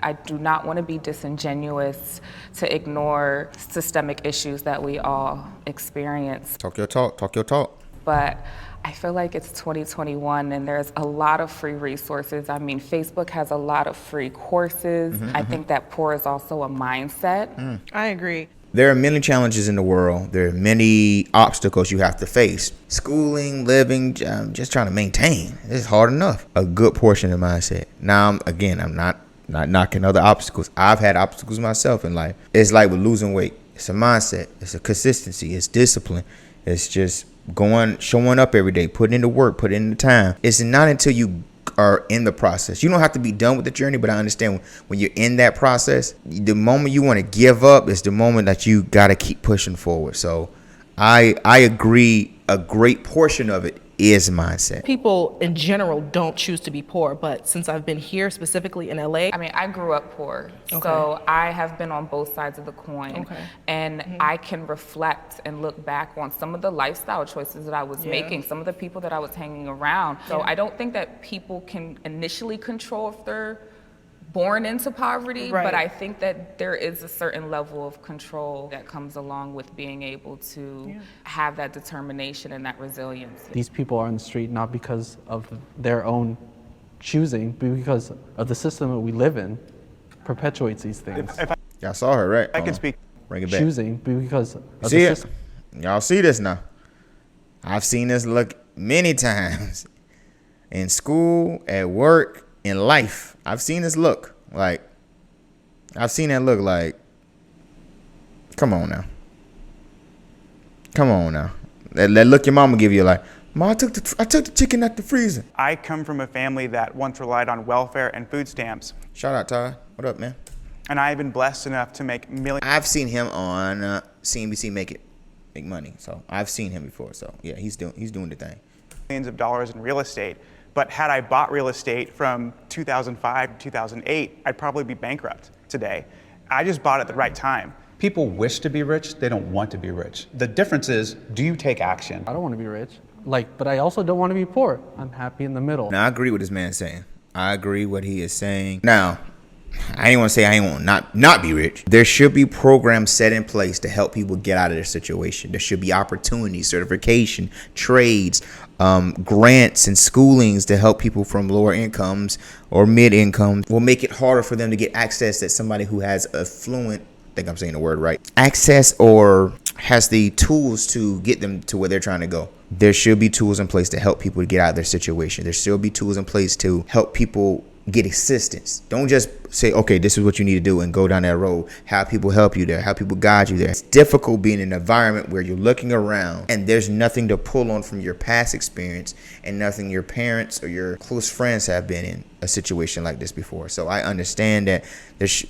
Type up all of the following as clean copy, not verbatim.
I do not want to be disingenuous to ignore systemic issues that we all experience. Talk your talk. But I feel like it's 2021 and there's a lot of free resources. I mean, Facebook has a lot of free courses. I think that poor is also a mindset. I agree. There are many challenges in the world. There are many obstacles you have to face. Schooling, living, just trying to maintain. It's hard enough. A good portion of the mindset. Now, I'm not knocking other obstacles. I've had obstacles myself in life. It's like with losing weight. It's a mindset. It's a consistency. It's discipline. It's just showing up every day, putting in the work, putting in the time. It's not until you are in the process. You don't have to be done with the journey, but I understand when you're in that process, the moment you want to give up is the moment that you got to keep pushing forward. So I agree, a great portion of it is mindset. People in general don't choose to be poor, but since I've been here specifically in LA. I mean, I grew up poor, so I have been on both sides of the coin. And I can reflect and look back on some of the lifestyle choices that I was making, some of the people that I was hanging around. So I don't think that people can initially control if they're born into poverty, but I think that there is a certain level of control that comes along with being able to have that determination and that resilience. These people are on the street not because of their own choosing, but because of the system that we live in perpetuates these things. Y'all saw her, right? I can speak. Bring it back. Choosing because of the See it? system. Y'all see this now. I've seen this look many times in school, at work, in life. I've seen this look like, come on now. That look your mama give you, like, Ma, I took the chicken out the freezer. I come from a family that once relied on welfare and food stamps. Shout out, Ty. What up, man? And I have been blessed enough to make millions. I've seen him on CNBC make money. So I've seen him before. So yeah, he's doing the thing. Millions of dollars in real estate. But had I bought real estate from 2005 to 2008, I'd probably be bankrupt today. I just bought it at the right time. People wish to be rich, they don't want to be rich. The difference is, do you take action? I don't want to be rich, but I also don't want to be poor. I'm happy in the middle. Now, I agree with this man saying. I agree what he is saying. Now, I ain't want to say I ain't want not be rich. There should be programs set in place to help people get out of their situation. There should be opportunities, certification, trades, grants and schoolings to help people from lower incomes or mid income. Will make it harder for them to get access that somebody who has affluent, I think I'm saying the word right, access or has the tools to get them to where they're trying to go. There should be tools in place to help people to get out of their situation. There should be tools in place to help people get assistance. Don't just say, okay, this is what you need to do and go down that road. Have people help you there. Have people guide you there. It's difficult being in an environment where you're looking around and there's nothing to pull on from your past experience and nothing your parents or your close friends have been in a situation like this before. So I understand that there's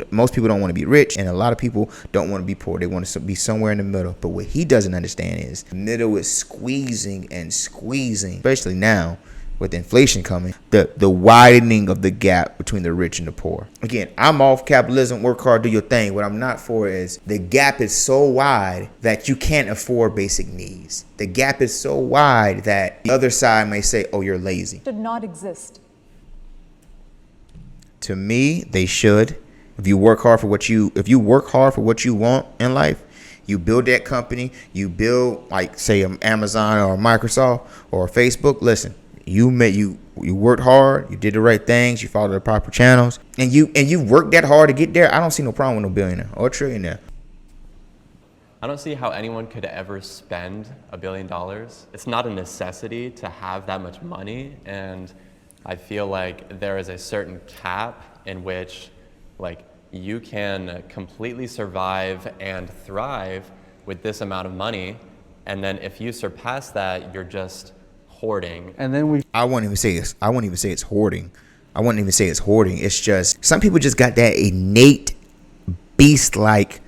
most people don't want to be rich, and a lot of people don't want to be poor. They want to be somewhere in the middle. But what he doesn't understand is the middle is squeezing and squeezing, especially now with inflation coming, the widening of the gap between the rich and the poor. Again, I'm off capitalism, work hard, do your thing. What I'm not for is the gap is so wide that you can't afford basic needs. The gap is so wide that the other side may say, oh, you're lazy. Should not exist. To me, they should. If you work hard for what you want in life, you build that company, you build like say an Amazon or a Microsoft or a Facebook, listen. You worked hard, you did the right things, you followed the proper channels, and you worked that hard to get there. I don't see no problem with no billionaire or trillionaire. I don't see how anyone could ever spend $1 billion. It's not a necessity to have that much money, and I feel like there is a certain cap in which you can completely survive and thrive with this amount of money, and then if you surpass that, you're just hoarding. And then I won't even say this. I won't even say it's hoarding. It's just some people just got that innate beast like,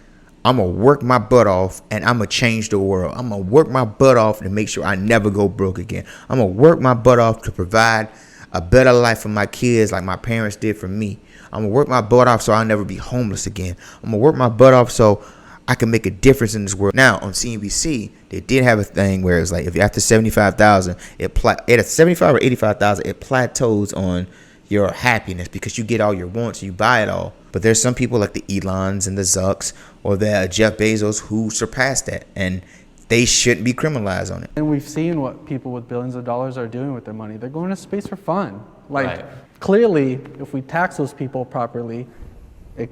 I'm going to work my butt off and I'm going to change the world. I'm going to work my butt off to make sure I never go broke again. I'm going to work my butt off to provide a better life for my kids like my parents did for me. I'm going to work my butt off so I'll never be homeless again. I'm going to work my butt off so I can make a difference in this world. Now, on CNBC, they did have a thing where it's like if you're after 75,000, at 75 or 85,000, it plateaus on your happiness because you get all your wants, you buy it all. But there's some people like the Elons and the Zucks or the Jeff Bezos who surpass that, and they shouldn't be criminalized on it. And we've seen what people with billions of dollars are doing with their money. They're going to space for fun. Like, Right. clearly, if we tax those people properly,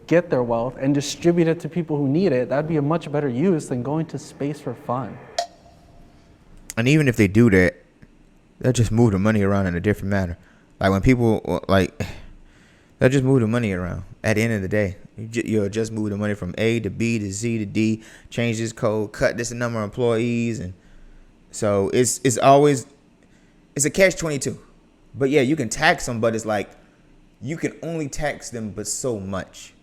get their wealth and distribute it to people who need it, that'd be a much better use than going to space for fun. And even if they do that, they'll just move the money around in a different manner. Like when people they'll just move the money around. At the end of the day, you'll just move the money from A to B to Z to D, change this code, cut this number of employees, and so it's always a catch-22. But yeah, you can tax them, but it's like you can only tax them but so much.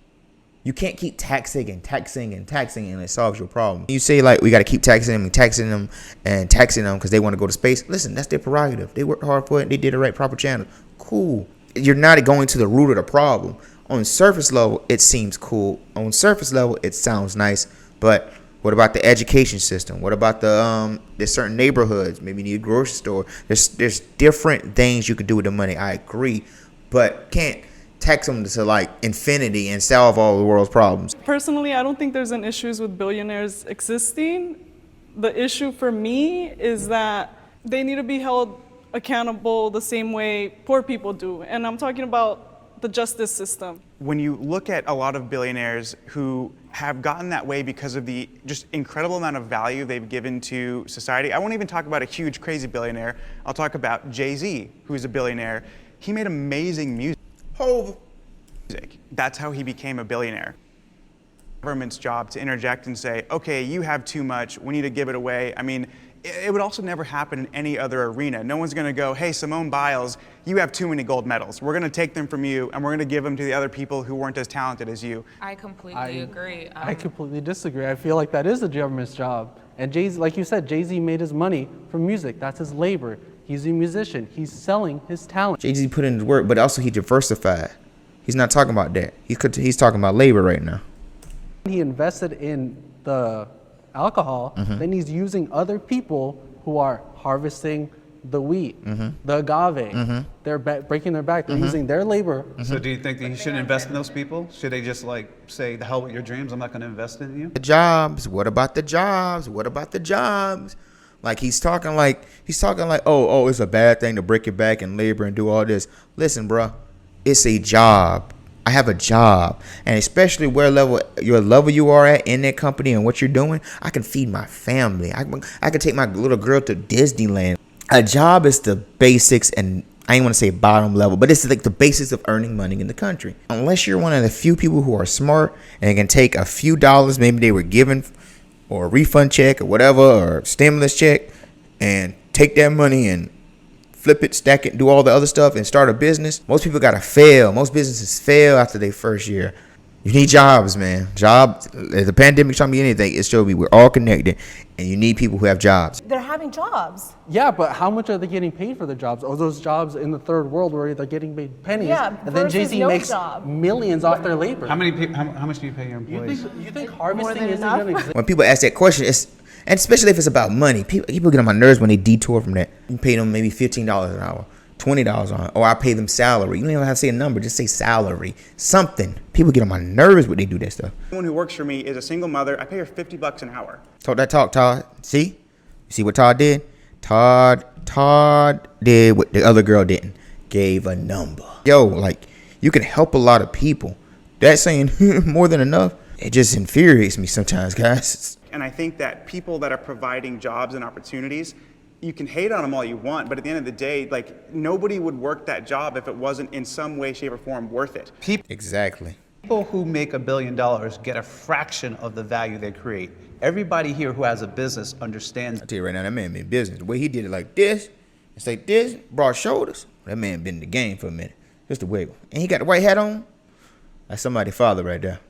You can't keep taxing and taxing and taxing and it solves your problem. You say like we got to keep taxing them and taxing them and taxing them because they want to go to space. Listen, that's their prerogative. They worked hard for it. They did the right proper channel. Cool. You're not going to the root of the problem. On surface level, it seems cool. On surface level, it sounds nice. But what about the education system? What about there's certain neighborhoods? Maybe you need a grocery store. There's different things you can do with the money. I agree, but can't tax them to like infinity and solve all the world's problems. Personally, I don't think there's an issue with billionaires existing. The issue for me is that they need to be held accountable the same way poor people do. And I'm talking about the justice system. When you look at a lot of billionaires who have gotten that way because of the just incredible amount of value they've given to society, I won't even talk about a huge, crazy billionaire. I'll talk about Jay-Z, who's a billionaire. He made amazing music. That's how he became a billionaire. Government's job to interject and say, okay, you have too much, we need to give it away. I mean, it would also never happen in any other arena. No one's gonna go, hey, Simone Biles, you have too many gold medals. We're gonna take them from you and we're gonna give them to the other people who weren't as talented as you. I completely agree. I completely disagree. I feel like that is the government's job. And Jay-Z, like you said, Jay-Z made his money from music. That's his labor. He's a musician. He's selling his talent. Jay-Z put in his work, but also he diversified. He's not talking about that. He's talking about labor right now. He invested in the alcohol, then he's using other people who are harvesting the wheat, the agave. They're breaking their back. They're using their labor. So do you think that he shouldn't invest in those people? Should they just like say, the hell with your dreams, I'm not going to invest in you? The jobs. What about the jobs? What about the jobs? Like he's talking like, oh, it's a bad thing to break your back and labor and do all this. Listen, bro, it's a job. I have a job, and especially where your level you are at in that company and what you're doing, I can feed my family. I can take my little girl to Disneyland. A job is the basics, and I ain't want to say bottom level, but it's like the basics of earning money in the country. Unless you're one of the few people who are smart and can take a few dollars maybe they were given, or a refund check or whatever, or stimulus check, and take that money and flip it, stack it, do all the other stuff and start a business. Most people gotta fail. Most businesses fail after their first year. You need jobs, man. Jobs. If the pandemic taught me anything, it showed me we're all connected, and you need people who have jobs. They're having jobs. Yeah, but how much are they getting paid for their jobs? Or those jobs in the third world where they're getting paid pennies, Yeah, and then versus Jay-Z no makes job. millions off their labor. How much do you pay your employees? You think harvesting than isn't enough? going to exist? When people ask that question, and especially if it's about money, people get on my nerves when they detour from that. You pay them maybe $15 an hour, $20 an hour, or I pay them salary. You don't even have to say a number, just say salary. Something. People get on my nerves when they do that stuff. Someone who works for me is a single mother. I pay her $50 an hour. Talk that talk, Todd. See? You see what Todd did? Todd did what the other girl didn't. Gave a number. Yo, like, you can help a lot of people. That's saying more than enough. It just infuriates me sometimes, guys. And I think that people that are providing jobs and opportunities, you can hate on them all you want, but at the end of the day, like, nobody would work that job if it wasn't in some way, shape, or form worth it. Exactly. People who make $1 billion get a fraction of the value they create. Everybody here who has a business understands. I tell you right now, that man been in business. The way he did it like this, it's like this, broad shoulders. That man been in the game for a minute. Just a wiggle. And he got the white hat on. That's somebody's father right there.